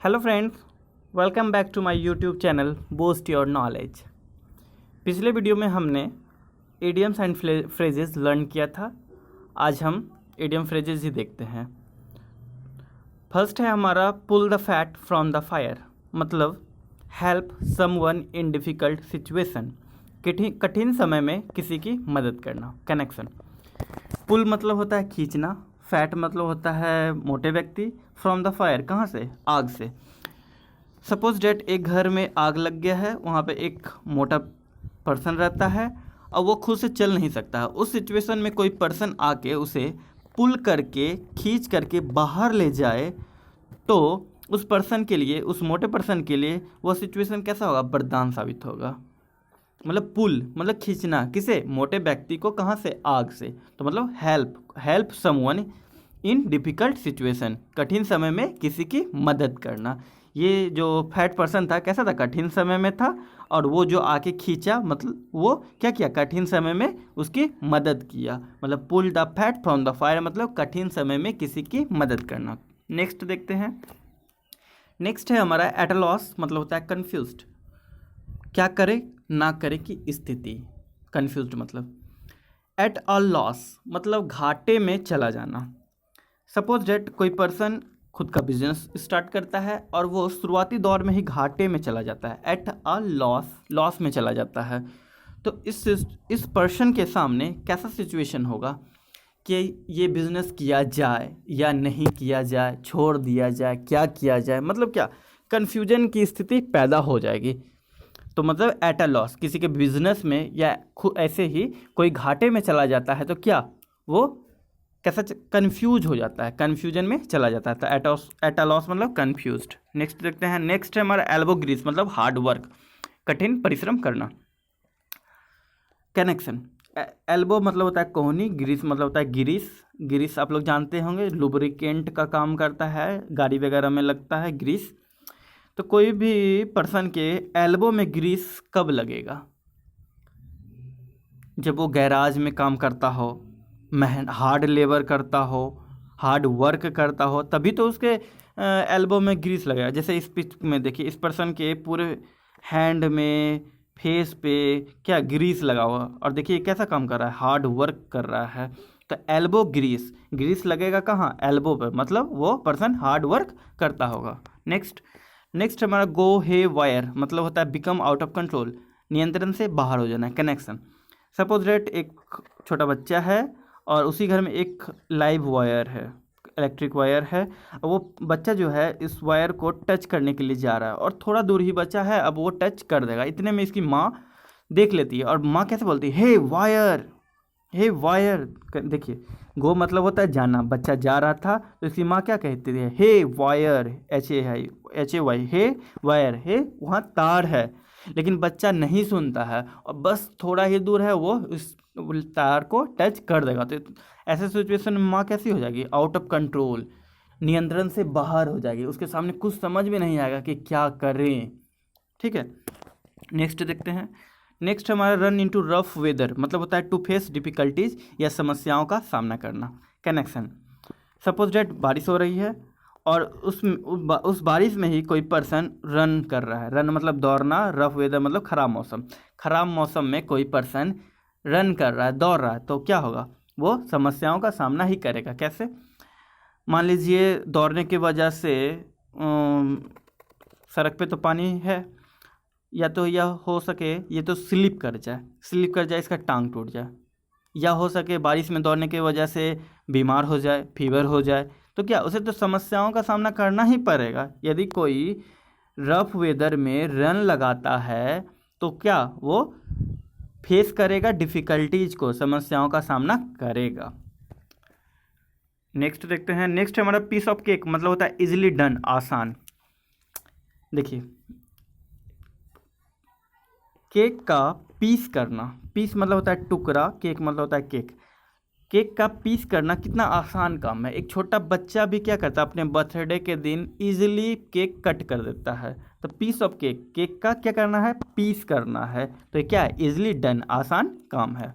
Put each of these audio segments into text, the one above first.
Hello friends, welcome back to my YouTube channel boost your knowledge. पिछले video में हमने idioms and phrases learn किया था। आज हम इडियम फ्रेजेस ही देखते हैं। फर्स्ट है हमारा pull the fat from the fire, मतलब help someone in difficult situation, कठिन समय में किसी की मदद करना। कनेक्शन, पुल मतलब होता है खींचना, फैट मतलब होता है मोटे व्यक्ति, फ्रॉम द फायर कहाँ से, आग से। सपोज डेट एक घर में आग लग गया है, वहाँ पे एक मोटा पर्सन रहता है और वो खुद से चल नहीं सकता है। उस सिचुएशन में कोई पर्सन आके उसे पुल करके खींच करके बाहर ले जाए तो उस पर्सन के लिए, उस मोटे पर्सन के लिए वो सिचुएशन कैसा होगा, वरदान साबित होगा। मतलब पुल मतलब खींचना, किसे, मोटे व्यक्ति को, कहाँ से, आग से। तो मतलब help someone in difficult situation, कठिन समय में किसी की मदद करना। ये जो फैट पर्सन था कैसा था, कठिन समय में था, और वो जो आके खींचा मतलब वो क्या किया, कठिन समय में उसकी मदद किया। मतलब pull the fat from the fire मतलब कठिन समय में किसी की मदद करना। नेक्स्ट देखते हैं। नेक्स्ट है हमारा एट अ लॉस, मतलब होता है कन्फ्यूज्ड, क्या करे ना करे की स्थिति। कन्फ्यूज्ड मतलब एट अ लॉस मतलब घाटे में चला जाना। सपोज डेट कोई पर्सन खुद का बिजनेस स्टार्ट करता है और वो शुरुआती दौर में ही घाटे में चला जाता है, एट अ लॉस में चला जाता है। तो इस पर्सन के सामने कैसा सिचुएशन होगा कि ये बिज़नेस किया जाए या नहीं किया जाए, छोड़ दिया जाए, क्या किया जाए, मतलब क्या, कन्फ्यूजन की स्थिति पैदा हो जाएगी। तो मतलब एट अ लॉस, किसी के बिजनेस में या ऐसे ही कोई घाटे में चला जाता है तो क्या वो कैसा, कंफ्यूज हो जाता है, कन्फ्यूजन में चला जाता है। तो एट अ लॉस मतलब कंफ्यूज्ड। नेक्स्ट देखते हैं। नेक्स्ट है हमारा एल्बो ग्रीस, मतलब हार्ड वर्क, कठिन परिश्रम करना। कनेक्शन, एल्बो मतलब होता है कोहनी, ग्रीस मतलब होता है ग्रीस। ग्रीस आप लोग जानते होंगे, लुब्रिकेंट का काम करता है, गाड़ी वगैरह में लगता है ग्रीस। तो कोई भी पर्सन के एल्बो में ग्रीस कब लगेगा, जब वो गैराज में काम करता हो, हार्ड लेबर करता हो, हार्ड वर्क करता हो, तभी तो उसके एल्बो में ग्रीस लगेगा। जैसे इस पिच में देखिए, इस पर्सन के पूरे हैंड में, फेस पे क्या ग्रीस लगा हुआ, और देखिए कैसा काम कर रहा है, हार्ड वर्क कर रहा है। तो एल्बो ग्रीस लगेगा कहाँ, एल्बो पे, मतलब वो पर्सन हार्ड वर्क करता होगा। नेक्स्ट हमारा गो हे वायर, मतलब होता है बिकम आउट ऑफ कंट्रोल, नियंत्रण से बाहर हो जाना। कनेक्शन, सपोज डेट एक छोटा बच्चा है और उसी घर में एक लाइव वायर है, इलेक्ट्रिक वायर है। वो बच्चा जो है इस वायर को टच करने के लिए जा रहा है और थोड़ा दूर ही बच्चा है, अब वो टच कर देगा। इतने में इसकी माँ देख लेती है और माँ कैसे बोलती है, हे वायर, हे वायर। देखिए, गो मतलब होता है जाना, बच्चा जा रहा था तो इसकी माँ क्या कहती है, हे वायर, HAY, हे वायर, हे वहाँ तार है। लेकिन बच्चा नहीं सुनता है और बस थोड़ा ही दूर है, वो इस तार को टच कर देगा। तो ऐसे सिचुएशन में माँ कैसी हो जाएगी, आउट ऑफ कंट्रोल, नियंत्रण से बाहर हो जाएगी। उसके सामने कुछ समझ में नहीं आएगा कि क्या करें। ठीक है, नेक्स्ट देखते हैं। नेक्स्ट हमारा रन इनटू रफ वेदर, मतलब होता है टू फेस डिफिकल्टीज या समस्याओं का सामना करना। कनेक्शन, सपोज डेट बारिश हो रही है और उस बारिश में ही कोई पर्सन रन कर रहा है। रन मतलब दौड़ना, रफ वेदर मतलब खराब मौसम। खराब मौसम में कोई पर्सन रन कर रहा है, दौड़ रहा है, तो क्या होगा, वो समस्याओं का सामना ही करेगा। कैसे, मान लीजिए दौड़ने की वजह से सड़क पे तो पानी है, या तो यह हो सके ये तो स्लिप कर जाए, इसका टांग टूट जाए, या हो सके बारिश में दौड़ने की वजह से बीमार हो जाए, फीवर हो जाए। तो क्या, उसे तो समस्याओं का सामना करना ही पड़ेगा। यदि कोई रफ वेदर में रन लगाता है तो क्या वो फेस करेगा डिफ़िकल्टीज को, समस्याओं का सामना करेगा। नेक्स्ट देखते हैं। नेक्स्ट हमारा पीस ऑफ केक, मतलब होता है इजीली डन, आसान। देखिए, केक का पीस करना, पीस मतलब होता है टुकड़ा, केक मतलब होता है केक। केक का पीस करना कितना आसान काम है। एक छोटा बच्चा भी क्या करता है, अपने बर्थडे के दिन इजीली केक कट कर देता है। तो पीस ऑफ केक, केक का क्या करना है, पीस करना है। तो ये क्या है, इजीली डन, आसान काम है।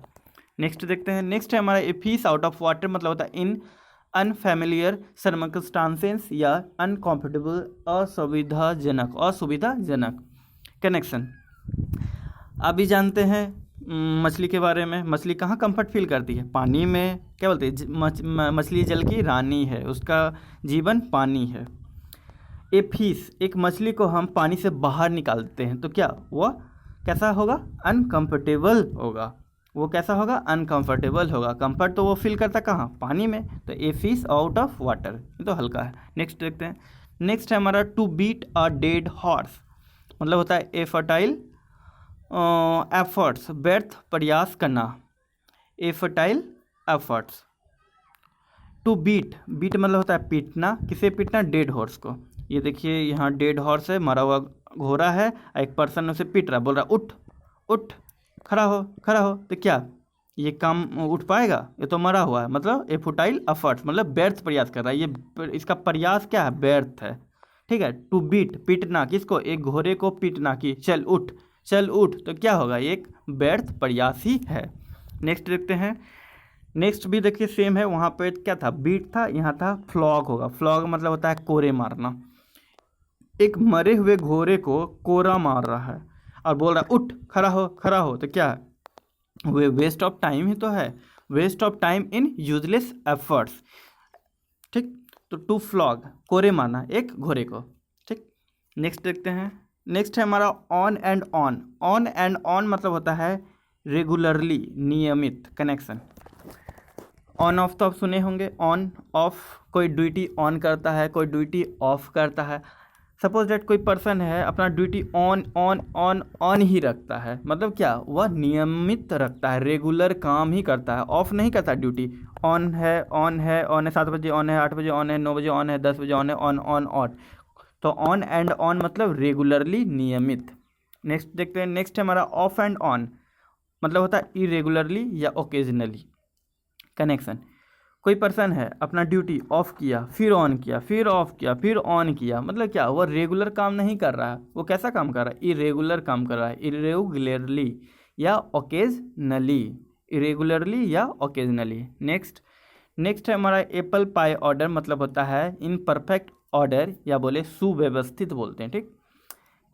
नेक्स्ट देखते हैं। नेक्स्ट है हमारा a fish out of water, मतलब होता है इन अनफैमिलियर सर्कमस्टांसेस या अनकंफर्टेबल, असुविधाजनक। कनेक्शन। अभी जानते हैं मछली के बारे में। मछली कहाँ कंफर्ट फील करती है? पानी में। क्या बोलते हैं? मछली जल की रानी है, उसका जीवन पानी है। ए फिश, एक मछली को हम पानी से बाहर निकाल देते हैं तो क्या वह कैसा होगा? अनकंफर्टेबल होगा। वो कैसा होगा? अनकंफर्टेबल होगा। कंफर्ट तो वो फील करता कहाँ? पानी में। तो a fish out of water, ये तो हल्का है। नेक्स्ट देखते हैं। नेक्स्ट है हमारा to beat a dead horse, मतलब होता है ए फर्टाइल एफर्ट्स, व्यर्थ प्रयास करना। A futile efforts. To beat, beat मतलब होता है पीटना। किसे पीटना? डेड हॉर्स को। ये देखिए यहाँ डेड हॉर्स है, मरा हुआ घोड़ा है, एक पर्सन उसे पीट रहा, बोल रहा उठ उठ, खड़ा हो खड़ा हो। तो क्या ये काम उठ पाएगा? ये तो मरा हुआ है। मतलब ए फुटाइल एफर्ट्स, मतलब व्यर्थ प्रयास कर रहा है। ये इसका प्रयास क्या है? व्यर्थ है। ठीक है। टू बीट, पीटना। किसको? एक घोड़े को पीटना कि चल उठ चल उठ। तो क्या होगा? एक व्यर्थ प्रयास ही है। नेक्स्ट देखते हैं। नेक्स्ट भी देखिए सेम है। वहाँ पे क्या था? बीट था, यहाँ था फ्लॉग होगा। फ्लॉग मतलब होता है कोरे मारना। एक मरे हुए घोड़े को कोरा मार रहा है और बोल रहा है उठ खड़ा हो खड़ा हो। तो क्या है? वे वेस्ट ऑफ टाइम ही तो है। Waste of time in useless efforts. ठीक। तो टू फ्लॉग, कोरे मारना एक घोड़े को। ठीक। नेक्स्ट देखते हैं। नेक्स्ट है हमारा on and on. On and on मतलब होता है रेगुलरली, नियमित। कनेक्शन। ऑन ऑफ तो आप सुने होंगे। ऑन ऑफ, कोई ड्यूटी ऑन करता है, कोई ड्यूटी ऑफ करता है। सपोज दैट कोई पर्सन है अपना duty on on on on ही रखता है, मतलब क्या? वह नियमित रखता है, रेगुलर काम ही करता है, ऑफ नहीं करता ड्यूटी। ऑन है ऑन है ऑन है, 7 बजे ऑन है, 8 बजे ऑन है, 9 बजे ऑन है, 10 बजे ऑन है, ऑन ऑन ऑन। तो ऑन एंड ऑन मतलब रेगुलरली, नियमित। नेक्स्ट देखते हैं। नेक्स्ट है हमारा ऑफ एंड ऑन, मतलब होता है इरेगुलरली या ओकेजनली। कनेक्शन। कोई पर्सन है अपना ड्यूटी ऑफ किया, फिर ऑन किया, फिर ऑफ किया, फिर ऑन किया, मतलब क्या? वो रेगुलर काम नहीं कर रहा है। वो कैसा काम कर रहा है? इरेगुलर काम कर रहा है। इरेगुलरली या ओकेजनली, इरेगुलरली या ओकेजनली। नेक्स्ट है हमारा एप्पल पाई ऑर्डर, मतलब होता है इन परफेक्ट ऑर्डर या बोले सुव्यवस्थित बोलते हैं। ठीक।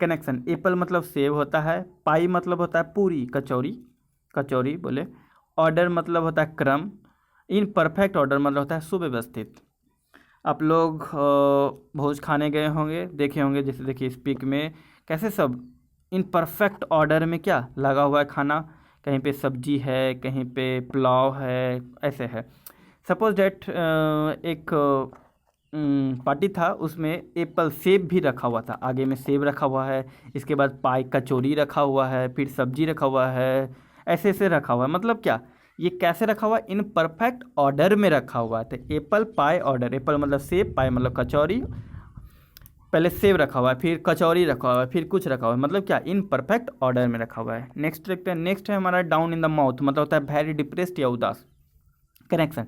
कनेक्शन। एप्पल मतलब सेब होता है, पाई मतलब होता है पूरी, कचौरी, कचौरी बोले। ऑर्डर मतलब होता है क्रम, इन परफेक्ट ऑर्डर मतलब होता है सुव्यवस्थित। आप लोग भोज खाने गए होंगे, देखे होंगे, जैसे देखिए स्पीक में कैसे सब इन परफेक्ट ऑर्डर में क्या लगा हुआ है खाना। कहीं पे सब्जी है, कहीं पे पुलाव है, ऐसे है। सपोज डैट एक पार्टी था, उसमें एप्पल सेब भी रखा हुआ था। आगे में सेब रखा हुआ है, इसके बाद पाई कचौरी रखा हुआ है, फिर सब्जी रखा हुआ है, ऐसे ऐसे रखा हुआ है। मतलब क्या? ये कैसे रखा हुआ है? इन परफेक्ट ऑर्डर में रखा हुआ है। तो एप्पल पाई ऑर्डर, एप्पल मतलब सेब, पाई मतलब कचौरी। पहले सेब रखा हुआ है, फिर कचौरी रखा हुआ है, फिर कुछ रखा हुआ है, मतलब क्या? इन परफेक्ट ऑर्डर में रखा हुआ है। नेक्स्ट देखते हैं। नेक्स्ट है हमारा डाउन इन द माउथ, मतलब होता है वेरी डिप्रेस्ड या उदास। कनेक्शन।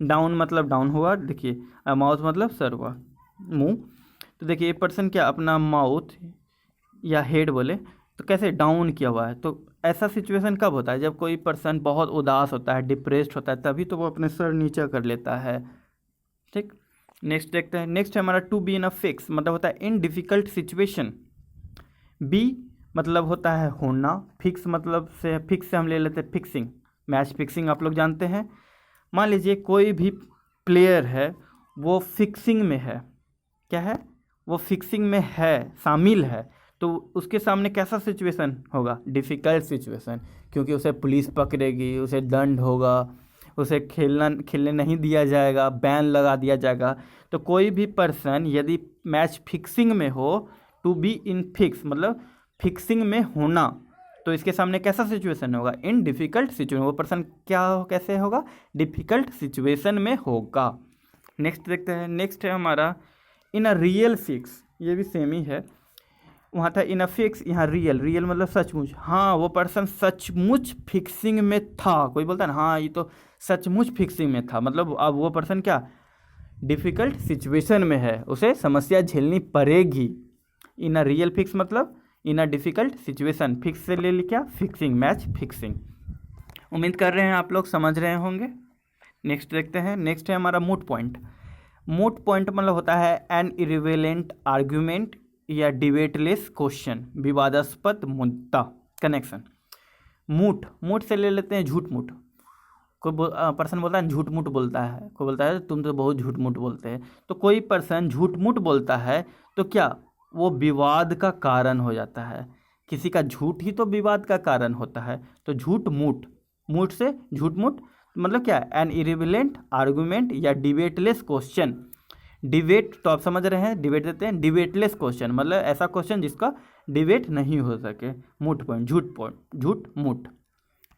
डाउन मतलब डाउन हुआ, देखिए, माउथ मतलब सर हुआ, मुंह। तो देखिए ये पर्सन क्या अपना माउथ या हेड बोले तो कैसे डाउन किया हुआ है। तो ऐसा सिचुएशन कब होता है? जब कोई पर्सन बहुत उदास होता है, डिप्रेस्ड होता है, तभी तो वो अपने सर नीचे कर लेता है। ठीक। नेक्स्ट देखते हैं। नेक्स्ट है हमारा to be in a fix, मतलब होता है इन डिफ़िकल्ट सिचुएशन। बी मतलब होता है होना, फिक्स मतलब से फिक्स से हम ले लेते हैं फिक्सिंग, मैच फिक्सिंग आप लोग जानते हैं। मान लीजिए कोई भी प्लेयर है वो फिक्सिंग में है, क्या है? वो फिक्सिंग में है, शामिल है, तो उसके सामने कैसा सिचुएशन होगा? डिफ़िकल्ट सिचुएशन, क्योंकि उसे पुलिस पकड़ेगी, उसे दंड होगा, उसे खेलने नहीं दिया जाएगा, बैन लगा दिया जाएगा। तो कोई भी पर्सन यदि मैच फिक्सिंग में हो, टू बी इन फिक्स मतलब फिक्सिंग में होना, तो इसके सामने कैसा सिचुएशन होगा? इन डिफ़िकल्ट सिचुएशन। वो पर्सन कैसे होगा? डिफ़िकल्ट सिचुएशन में होगा। नेक्स्ट देखते हैं। नेक्स्ट है हमारा इन अ रियल फिक्स, ये भी सेम ही है। वहाँ था इन अ फिक्स, यहाँ रियल, रियल मतलब सचमुच। हाँ, वो पर्सन सचमुच फिक्सिंग में था। कोई बोलता है ना, हाँ ये तो सचमुच फिक्सिंग में था, मतलब अब वो पर्सन क्या डिफ़िकल्ट सिचुएशन में है, उसे समस्या झेलनी पड़ेगी। इन अ रियल फिक्स मतलब इन अ डिफ़िकल्ट सिचुएशन। फिक्स से ले ली क्या? Fixing, match fixing. उम्मीद कर रहे हैं आप लोग समझ रहे होंगे। नेक्स्ट देखते हैं, नेक्स्ट है हमारा मूट पॉइंट। मूट पॉइंट मतलब होता है एन इरिवेलेंट आर्ग्यूमेंट या डिबेटलेस क्वेश्चन, विवादास्पद मुद्दा। कनेक्शन, मूट, मूट से ले लेते हैं झूठ मूठ। कोई पर्सन बोलता है झूठ मूठ बोलता है, कोई बोलता है तुम तो बहुत झूठ मूठ बोलते हैं। तो कोई पर्सन झूठ मूठ बोलता है तो क्या वो विवाद का कारण हो जाता है। किसी का झूठ ही तो विवाद का कारण होता है। तो झूठ मूठ, मूठ से झूठ मूठ मतलब क्या, एन इरिवेलेंट आर्गूमेंट या डिबेटलेस क्वेश्चन। डिबेट तो आप समझ रहे हैं, डिबेट देते हैं। डिबेटलेस क्वेश्चन मतलब ऐसा क्वेश्चन जिसका डिबेट नहीं हो सके। मूट पॉइंट, झूठ मूठ।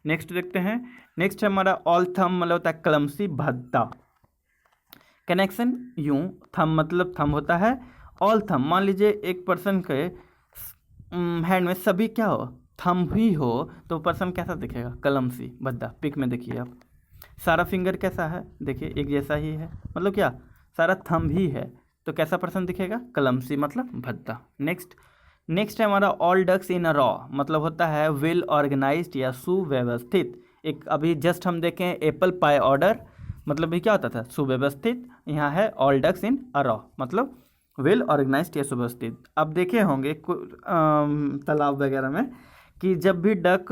नेक्स्ट देखते हैं, नेक्स्ट है हमारा ऑल थम मतलब होता है क्लमसी भद्दा। कनेक्शन यूं, थम मतलब थम होता है, ऑल थम मान लीजिए एक पर्सन के हैंड में सभी क्या हो, थम ही हो, तो पर्सन कैसा दिखेगा, क्लमसी भद्दा। पिक में देखिए आप, सारा फिंगर कैसा है, देखिए एक जैसा ही है, मतलब क्या सारा थंब ही है, तो कैसा पर्सन दिखेगा, क्लमसी मतलब भद्दा। नेक्स्ट है हमारा all ducks in a row मतलब होता है वेल ऑर्गेनाइज्ड या सुव्यवस्थित। एक अभी जस्ट हम देखें एप्पल पाई ऑर्डर, मतलब भी क्या होता था, सुव्यवस्थित। यहाँ है all ducks in a row मतलब वेल ऑर्गेनाइज्ड या सुव्यवस्थित। अब देखे होंगे तालाब वगैरह में कि जब भी डक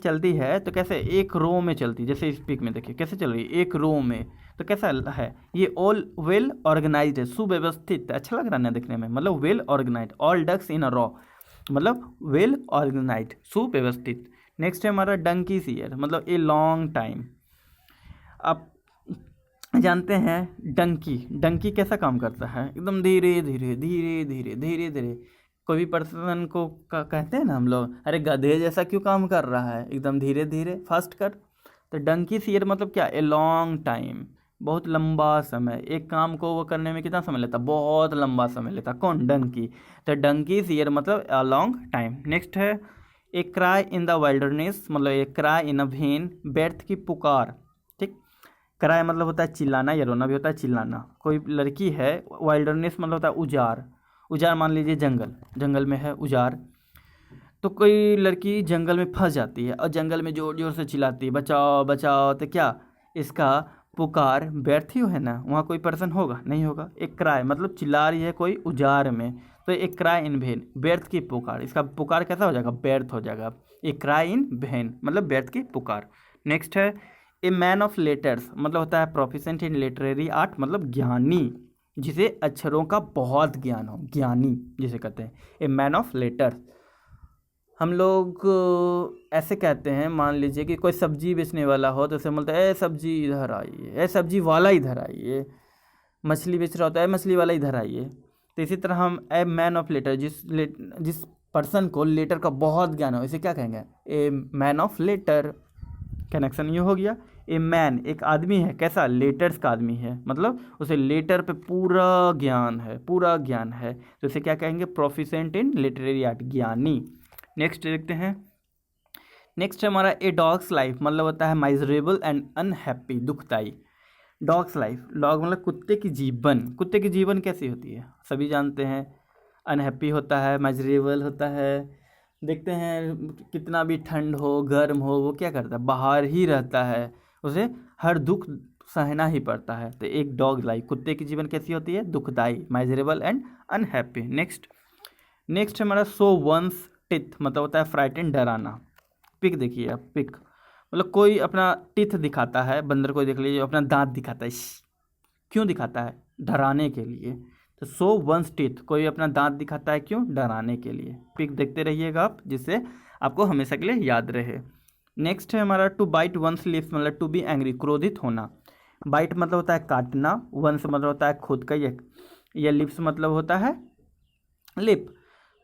चलती है तो कैसे एक रो में चलती है, जैसे इस पिक में देखिए कैसे चल रही है, एक रो में। तो कैसा है ये, ऑल वेल ऑर्गेनाइज्ड है, सुव्यवस्थित, अच्छा लग रहा है ना देखने में, मतलब well organised. All ducks in a row मतलब वेल ऑर्गेनाइज्ड, सुव्यवस्थित। नेक्स्ट है हमारा डंकी ईयर मतलब ए लॉन्ग टाइम। आप जानते हैं डंकी कैसा काम करता है, एकदम धीरे धीरे धीरे धीरे धीरे धीरे। कोई भी पर्सन को कहते हैं ना हम लोग, अरे गधे जैसा क्यों काम कर रहा है, एकदम धीरे धीरे फास्ट कर। तो डंकी ईयर मतलब क्या, ए लॉन्ग टाइम, बहुत लंबा समय। एक काम को वो करने में कितना समय लेता, बहुत लंबा समय लेता, कौन, डंकी। तो डंकी ईयर मतलब अ लॉन्ग टाइम। नेक्स्ट है a cry in the wilderness मतलब a cry in a when, व्यर्थ की पुकार। ठीक, क्राई मतलब होता है चिल्लाना, या रोना भी होता है चिल्लाना। कोई लड़की है, वाइल्डरनेस मतलब होता है उजाड़, उजाड़ मान लीजिए जंगल में है उजाड़। तो कोई लड़की जंगल में फंस जाती है और जंगल में जोर जोर से चिल्लाती है बचाओ बचाओ, तो क्या इसका पुकार व्यर्थ ही है ना, वहाँ कोई पर्सन होगा नहीं होगा। एक क्राई मतलब चिल्ला रही है कोई उजाड़ में, तो एक क्राई इन वेन, व्यर्थ की पुकार, इसका पुकार कैसा हो जाएगा, व्यर्थ हो जाएगा। एक क्राई इन वेन मतलब व्यर्थ की पुकार। नेक्स्ट है ए मैन ऑफ लेटर्स मतलब होता है प्रोफिशेंट इन लिटरेरी आर्ट मतलब ज्ञानी, जिसे अक्षरों का बहुत ज्ञान हो, ज्ञानी जिसे कहते हैं ए मैन ऑफ लेटर्स। हम लोग ऐसे कहते हैं, मान लीजिए कि कोई सब्जी बेचने वाला हो तो उसे बोलते हैं ए सब्जी इधर आइए, ए सब्जी वाला इधर आइए। मछली बेच रहा होता है मछली वाला इधर आइए। तो इसी तरह हम ए मैन ऑफ लेटर, जिस पर्सन को लेटर का बहुत ज्ञान हो, इसे क्या कहेंगे, a man of letter. Connection ये हो गया। ए मैन एक आदमी है, कैसा, लेटर्स का आदमी है, मतलब उसे लेटर पे पूरा ज्ञान है, पूरा ज्ञान है, तो इसे क्या कहेंगे, प्रोफिशेंट इन लिटरेरी आर्ट, ज्ञानी। नेक्स्ट देखते हैं, नेक्स्ट हमारा ए डॉग्स लाइफ मतलब होता है माइजरेबल एंड अनहैप्पी, दुखदाई। डॉग्स लाइफ, डॉग मतलब कुत्ते की जीवन, कुत्ते की जीवन कैसी होती है सभी जानते हैं, अनहैप्पी होता है, माइजरेबल होता है। देखते हैं कितना भी ठंड हो गर्म हो वो क्या करता है, बाहर ही रहता है, उसे हर दुख सहना ही पड़ता है। तो एक डॉग लाइफ, कुत्ते की जीवन कैसी होती है, दुखदाई, माइजरेबल एंड अनहैप्पी। नेक्स्ट हमारा सो वंस टिथ मतलब होता है फ्राइटेन, डराना। पिक देखिए आप, पिक मतलब कोई अपना टिथ दिखाता है, बंदर को देख लीजिए अपना दांत दिखाता है, क्यों दिखाता है, डराने के लिए। तो सो वंस टीथ, कोई अपना दांत दिखाता है क्यों, डराने के लिए। पिक देखते रहिएगा आप, जिससे आपको हमेशा के लिए याद रहे। नेक्स्ट है हमारा टू बाइट वंस लिप्स मतलब टू बी एंग्री, क्रोधित होना। बाइट मतलब होता है काटना, वंस मतलब होता है खुद का, ये लिप्स मतलब होता है लिप।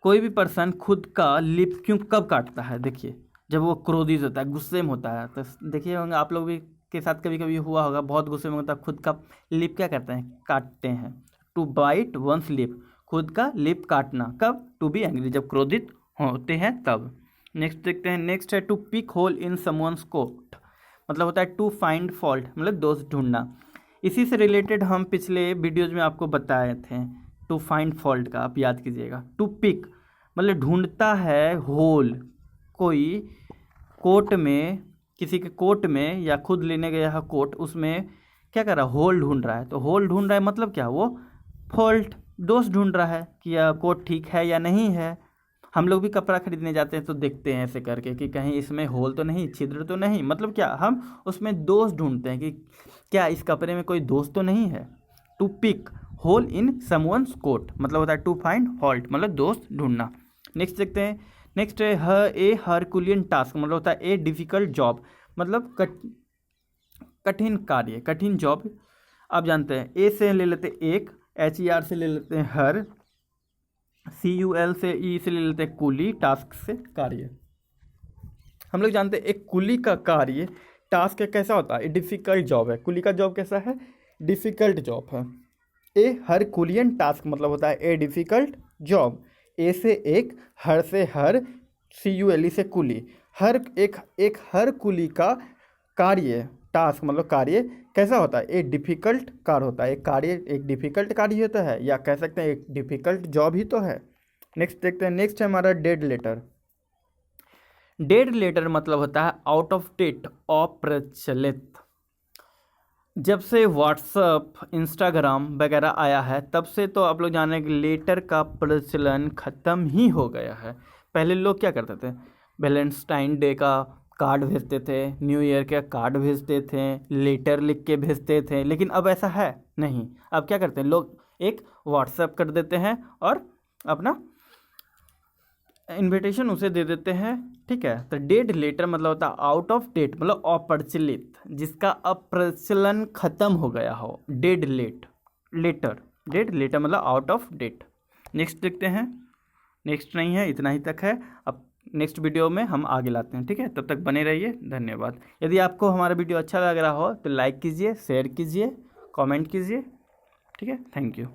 कोई भी पर्सन खुद का लिप क्यों कब काटता है, देखिए जब वो क्रोधित होता है, गुस्से में होता है। तो देखिए होंगे आप लोग भी के साथ कभी कभी हुआ होगा, बहुत गुस्से में होता है, खुद का लिप क्या करते हैं, काटते हैं। टू बाइट वंस लिप, खुद का लिप काटना, कब, टू बी एंग्री, जब क्रोधित होते हैं तब। नेक्स्ट देखते हैं, नेक्स्ट है to pick hole in someone's coat मतलब होता है टू फाइंड फॉल्ट मतलब दोष ढूंढना। इसी से रिलेटेड हम पिछले वीडियोज में आपको बताए थे टू फाइंड फॉल्ट का, आप याद कीजिएगा। टू पिक मतलब ढूंढता है होल, कोई कोट में, किसी के कोट में या खुद लेने गया है कोट, उसमें क्या कर रहा है, होल ढूंढ रहा है। तो होल ढूंढ रहा है मतलब क्या, वो फॉल्ट, दोष ढूंढ रहा है कि यह कोट ठीक है या नहीं है। हम लोग भी कपड़ा खरीदने जाते हैं तो देखते हैं ऐसे करके कि कहीं इसमें होल तो नहीं, छिद्र तो नहीं, मतलब क्या, हम उसमें दोष ढूंढते हैं कि क्या इस कपड़े में कोई दोष तो नहीं है। To pick hole in someone's coat मतलब होता है टू फाइंड फॉल्ट, मतलब दोष ढूंढना। नेक्स्ट देखते हैं, नेक्स्ट है ए हरकुलियन टास्क मतलब होता है ए डिफिकल्ट जॉब, मतलब कठिन कार्य, कठिन जॉब। आप जानते हैं ए से ले लेते एक, HER से ले लेते हैं हर, CUL से ई से ले लेते हैं कुली, टास्क से कार्य। हम लोग जानते हैं एक कुली का कार्य टास्क कैसा होता है, डिफिकल्ट जॉब है। कुली का जॉब कैसा है, डिफिकल्ट जॉब है। ए हरकुलियन टास्क मतलब होता है ए डिफिकल्ट जॉब। ए से एक, हर से हर, CULE से कुली। हर एक हर कुली का कार्य, टास्क मतलब कार्य कैसा होता है, एक डिफिकल्ट कार्य होता है। एक कार्य एक डिफिकल्ट कार्य होता है, या कह सकते हैं एक डिफिकल्ट जॉब ही तो है। नेक्स्ट देखते हैं, नेक्स्ट है हमारा डेड लेटर। डेड लेटर मतलब होता है आउट ऑफ डेट, अप्रचलित। जब से व्हाट्सअप, इंस्टाग्राम वगैरह आया है तब से तो आप लोग जाने कि लेटर का प्रचलन ख़त्म ही हो गया है। पहले लोग क्या करते थे, वैलेंटाइन डे का कार्ड भेजते थे, न्यू ईयर का कार्ड भेजते थे, लेटर लिख के भेजते थे, लेकिन अब ऐसा है नहीं। अब क्या करते हैं लोग, एक व्हाट्सएप कर देते हैं और अपना इनविटेशन उसे दे देते हैं, ठीक है। तो डेड लेटर मतलब होता है आउट ऑफ डेट, मतलब अप्रचलित, जिसका अप्रचलन खत्म हो गया हो। डेड लेटर, डेड लेटर मतलब आउट ऑफ डेट। नेक्स्ट देखते हैं, नेक्स्ट नहीं है, इतना ही तक है। अब नेक्स्ट वीडियो में हम आगे लाते हैं, ठीक है। तब तक बने रहिए, धन्यवाद। यदि आपको हमारा वीडियो अच्छा लग रहा हो तो लाइक कीजिए, शेयर कीजिए, कमेंट कीजिए, ठीक है। Thank you.